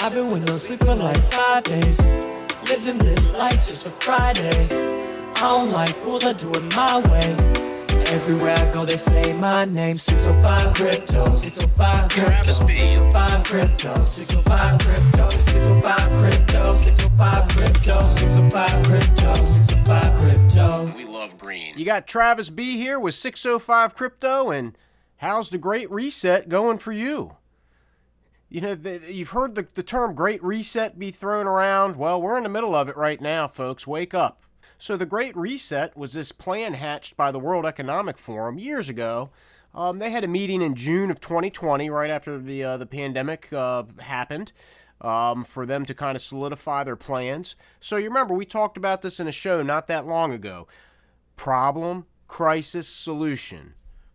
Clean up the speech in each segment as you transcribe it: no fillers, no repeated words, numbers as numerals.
I've been with no sleep for like 5 days. Living this life just for Friday. I don't like rules, I do it my way. Everywhere I go they say my name. 605 crypto, 605 crypto, 605 crypto, 605 crypto, 605 crypto, 605 crypto, 605 crypto, 605 crypto. We love green. You got Travis B here with 605 Crypto, and how's the Great Reset going for you? You know, you've heard the term Great Reset be thrown around. Well, we're in the middle of it right now, folks. Wake up. So the Great Reset was this plan hatched by the World Economic Forum years ago. They had a meeting in June of 2020, right after the pandemic happened, for them to kind of solidify their plans. So you remember, we talked about this in a show not that long ago. Problem, crisis, solution.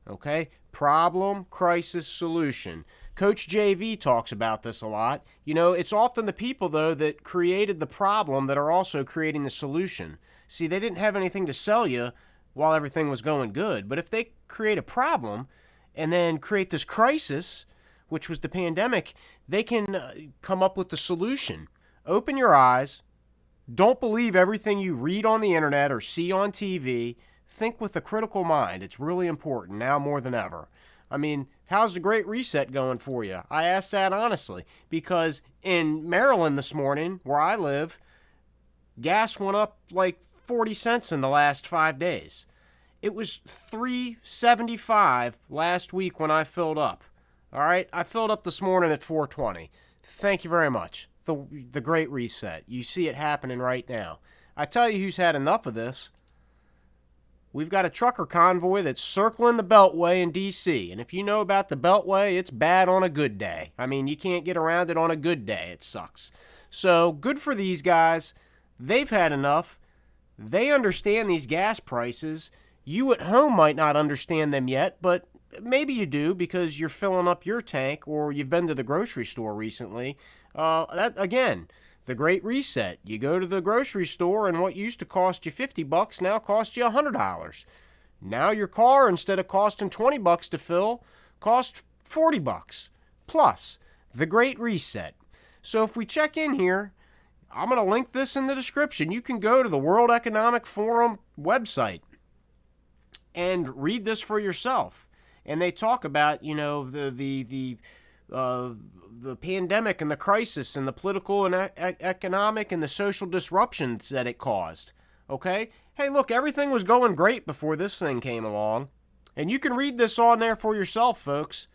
Okay? Problem, crisis, solution. Coach JV talks about this a lot. You know, it's often the people, though, that created the problem that are also creating the solution. See, they didn't have anything to sell you while everything was going good. But if they create a problem and then create this crisis, which was the pandemic, they can come up with the solution. Open your eyes. Don't believe everything you read on the internet or see on TV. Think with a critical mind. It's really important now more than ever. I mean, how's the Great Reset going for you? I ask that honestly because in Maryland this morning, where I live, gas went up like 40 cents in the last 5 days. It was $3.75 last week when I filled up. All right, I filled up this morning at $4.20. Thank you very much. The Great Reset. You see it happening right now. I tell you who's had enough of this. We've got a trucker convoy that's circling the Beltway in D.C. And if you know about the Beltway, it's bad on a good day. I mean, you can't get around it on a good day. It sucks. So good for these guys. They've had enough. They understand these gas prices. You at home might not understand them yet, but maybe you do because you're filling up your tank or you've been to the grocery store recently. Again, the Great Reset. You go to the grocery store and what used to cost you $50 now costs you $100. Now your car, instead of costing $20 to fill, costs $40. Plus, the Great Reset. So if we check in here, I'm going to link this in the description. You can go to the World Economic Forum website and read this for yourself. And they talk about, you know, the pandemic and the crisis and the political and economic and the social disruptions that it caused. Okay? Hey, look, everything was going great before this thing came along. And you can read this on there for yourself, folks.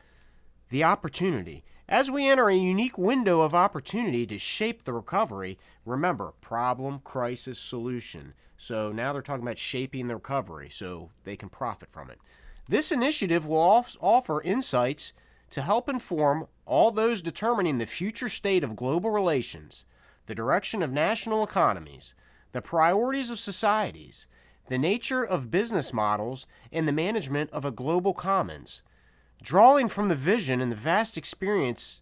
The opportunity. As we enter a unique window of opportunity to shape the recovery, remember, problem, crisis, solution. So now they're talking about shaping the recovery so they can profit from it. This initiative will offer insights to help inform all those determining the future state of global relations, the direction of national economies, the priorities of societies, the nature of business models, and the management of a global commons. Drawing from the vision and the vast experience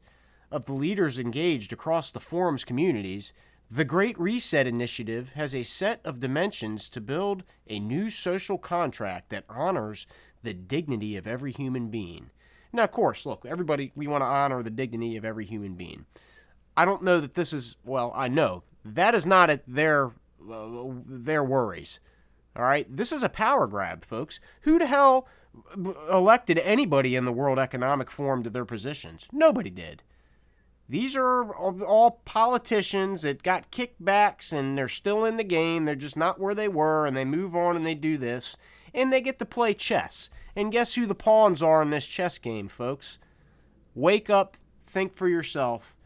of the leaders engaged across the forum's communities, the Great Reset Initiative has a set of dimensions to build a new social contract that honors the dignity of every human being. Now, of course, look, everybody, we want to honor the dignity of every human being. I don't know that this is, well, I know, that is not at their worries. All right? This is a power grab, folks. Who the hell elected anybody in the World Economic Forum to their positions? Nobody did. These are all politicians that got kickbacks and they're still in the game. They're just not where they were and they move on and they do this. And they get to play chess. And guess who the pawns are in this chess game, folks? Wake up, think for yourself.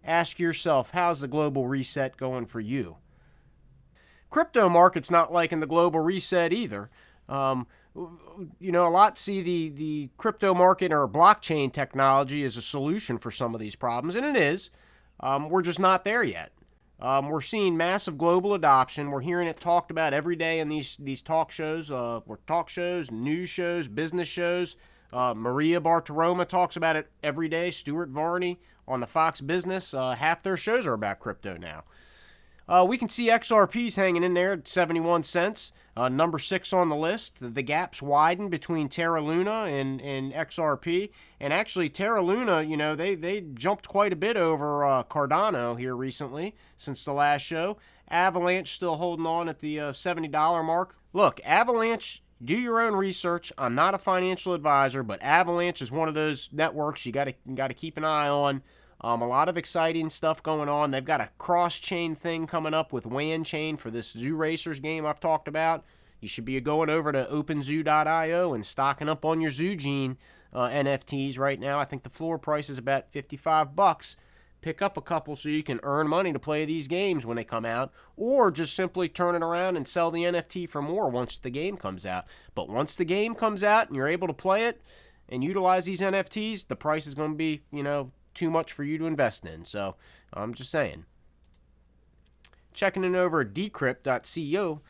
Ask yourself, how's the global reset going for you? Crypto market's not liking the global reset either. You know, a lot see the crypto market or blockchain technology as a solution for some of these problems, and it is. We're just not there yet. We're seeing massive global adoption. We're hearing it talked about every day in these talk shows, news shows, business shows. Maria Bartiromo talks about it every day. Stuart Varney on the Fox Business. Half their shows are about crypto now. We can see XRP's hanging in there at 71 cents. Number 6 on the list. The gaps widen between Terra Luna and XRP. And actually, Terra Luna, you know, they jumped quite a bit over Cardano here recently since the last show. Avalanche still holding on at the $70 mark. Look, Avalanche, do your own research. I'm not a financial advisor, but Avalanche is one of those networks you got to keep an eye on. A lot of exciting stuff going on. They've got a cross-chain thing coming up with WAN Chain for this Zoo Racers game I've talked about. You should be going over to OpenZoo.io and stocking up on your ZooGene NFTs right now. I think the floor price is about $55. Pick up a couple so you can earn money to play these games when they come out, or just simply turn it around and sell the NFT for more once the game comes out. But once the game comes out and you're able to play it and utilize these NFTs, the price is going to be, you know, too much for you to invest in. So I'm just saying. Checking in over at decrypt.co.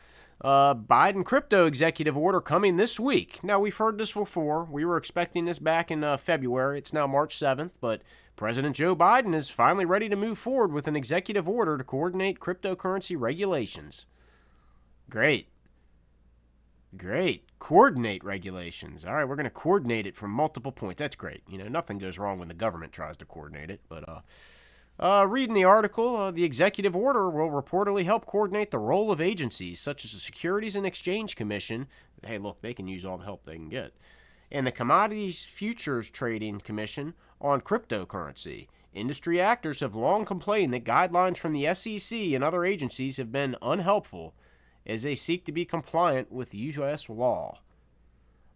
Biden crypto executive order coming this week. Now, we've heard this before. We were expecting this back in February. It's now March 7th, but President Joe Biden is finally ready to move forward with an executive order to coordinate cryptocurrency regulations. Great. Coordinate regulations. All right, we're going to coordinate it from multiple points. That's great. You know, nothing goes wrong when the government tries to coordinate it. But reading the article, the executive order will reportedly help coordinate the role of agencies such as the Securities and Exchange Commission. Hey, look, they can use all the help they can get. And the Commodities Futures Trading Commission on cryptocurrency. Industry actors have long complained that guidelines from the SEC and other agencies have been unhelpful as they seek to be compliant with U.S. law.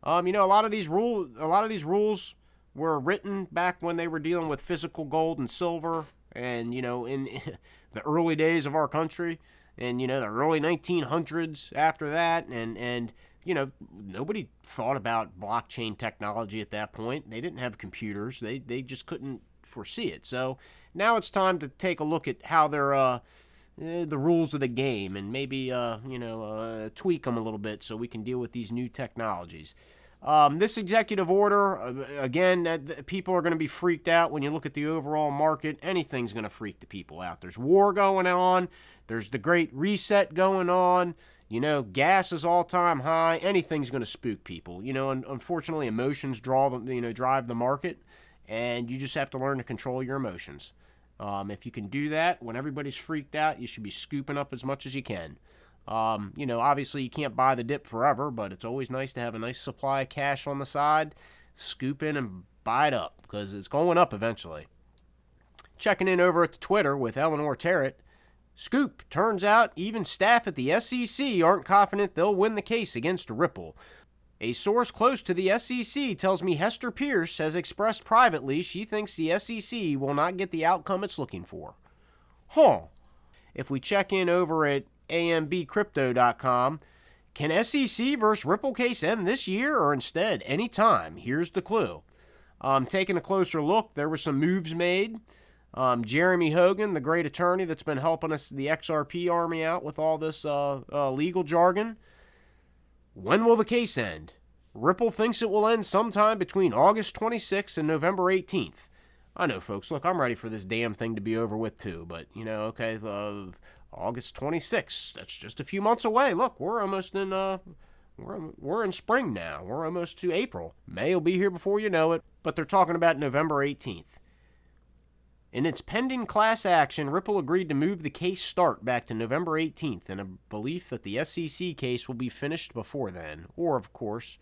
You know, a lot of these rules were written back when they were dealing with physical gold and silver, and you know, in the early days of our country, and you know, the early 1900s after that, and you know, nobody thought about blockchain technology at that point. They didn't have computers. They just couldn't foresee it. So now it's time to take a look at how they're the rules of the game, and maybe tweak them a little bit so we can deal with these new technologies. This executive order, again, people are going to be freaked out when you look at the overall market. Anything's going to freak the people out. There's war going on. There's the Great Reset going on. You know, gas is all-time high. Anything's going to spook people. You know, and unfortunately, emotions drive the market, and you just have to learn to control your emotions. If you can do that, when everybody's freaked out, you should be scooping up as much as you can. You know, obviously you can't buy the dip forever, but it's always nice to have a nice supply of cash on the side. Scoop in and buy it up, because it's going up eventually. Checking in over at the Twitter with Eleanor Terrett. Scoop, turns out even staff at the SEC aren't confident they'll win the case against Ripple. A source close to the SEC tells me Hester Pierce has expressed privately she thinks the SEC will not get the outcome it's looking for. If we check in over at ambcrypto.com, can SEC versus Ripple case end this year or instead any time? Here's the clue. Taking a closer look, there were some moves made. Jeremy Hogan, the great attorney that's been helping us, the XRP army, out with all this legal jargon. When will the case end? Ripple thinks it will end sometime between August 26th and November 18th. I know, folks. Look, I'm ready for this damn thing to be over with, too. But, you know, okay, August 26th, that's just a few months away. Look, we're almost in, we're in spring now. We're almost to April. May will be here before you know it. But they're talking about November 18th. In its pending class action, Ripple agreed to move the case start back to November 18th in a belief that the SEC case will be finished before then. Or, of course,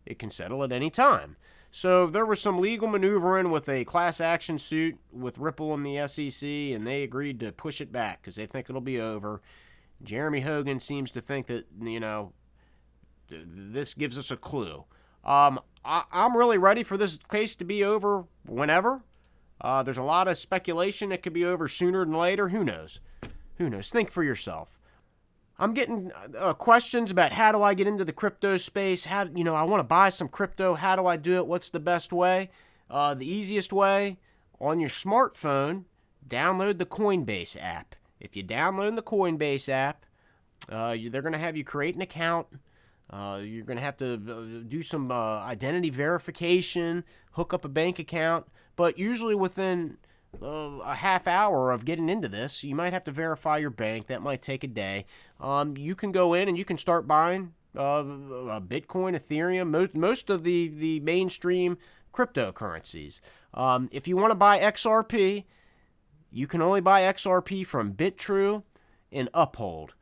it can settle at any time. So there was some legal maneuvering with a class action suit with Ripple and the SEC, and they agreed to push it back because they think it'll be over. Jeremy Hogan seems to think that, you know, this gives us a clue. I'm really ready for this case to be over whenever. There's a lot of speculation it could be over sooner than later. Who knows? Think for yourself. I'm getting questions about how do I get into the crypto space? How, you know, I want to buy some crypto. How do I do it? What's the best way? The easiest way, on your smartphone, download the Coinbase app. If you download the Coinbase app, they're going to have you create an account. You're going to have to do some identity verification, hook up a bank account. But usually within a half hour of getting into this. You might have to verify your bank. That might take a day. You can go in and you can start buying Bitcoin, Ethereum, most of the mainstream cryptocurrencies. If you want to buy XRP, you can only buy XRP from BitTrue and Uphold.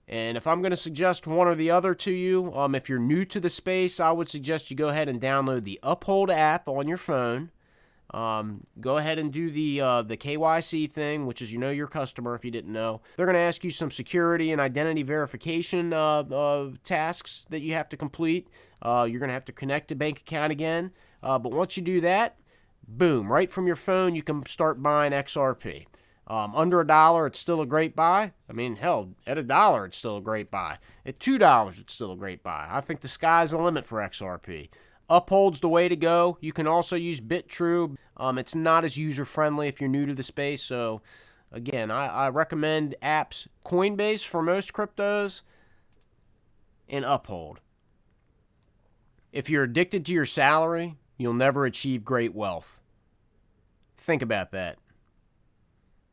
And if I'm going to suggest one or the other to you, if you're new to the space, I would suggest you go ahead and download the Uphold app on your phone. Go ahead and do the KYC thing, which is your customer if you didn't know. They're going to ask you some security and identity verification tasks that you have to complete. You're going to have to connect a bank account again. But once you do that, boom, right from your phone, you can start buying XRP. Under $1, it's still a great buy. I mean, hell, at $1, it's still a great buy. At $2, it's still a great buy. I think the sky's the limit for XRP. Uphold's the way to go. You can also use BitTrue. It's not as user-friendly if you're new to the space. So, again, I recommend apps Coinbase for most cryptos and Uphold. If you're addicted to your salary, you'll never achieve great wealth. Think about that.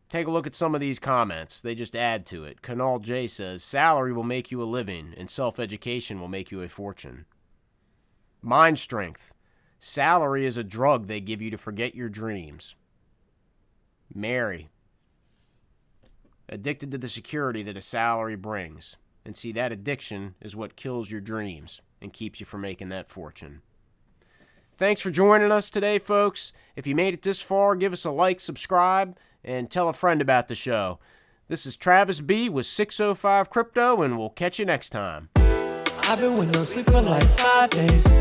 Take a look at some of these comments. They just add to it. Kanal J says, salary will make you a living, and self-education will make you a fortune. Mind strength. Salary is a drug they give you to forget your dreams. Mary. Addicted to the security that a salary brings. And see, that addiction is what kills your dreams and keeps you from making that fortune. Thanks for joining us today, folks. If you made it this far, give us a like, subscribe, and tell a friend about the show. This is Travis B with 605 Crypto, and we'll catch you next time. I've been with no sleep for like 5 days,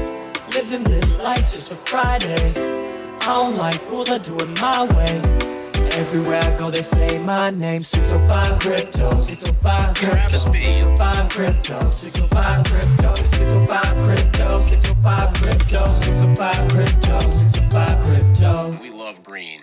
living this life just for Friday. I don't like rules, I do it my way. Everywhere I go they say my name. 605 Crypto, 605 Crypto, 605 Crypto, 605 Crypto, 605 Crypto, 605 Crypto, 605 Crypto, 605 Crypto. We love green.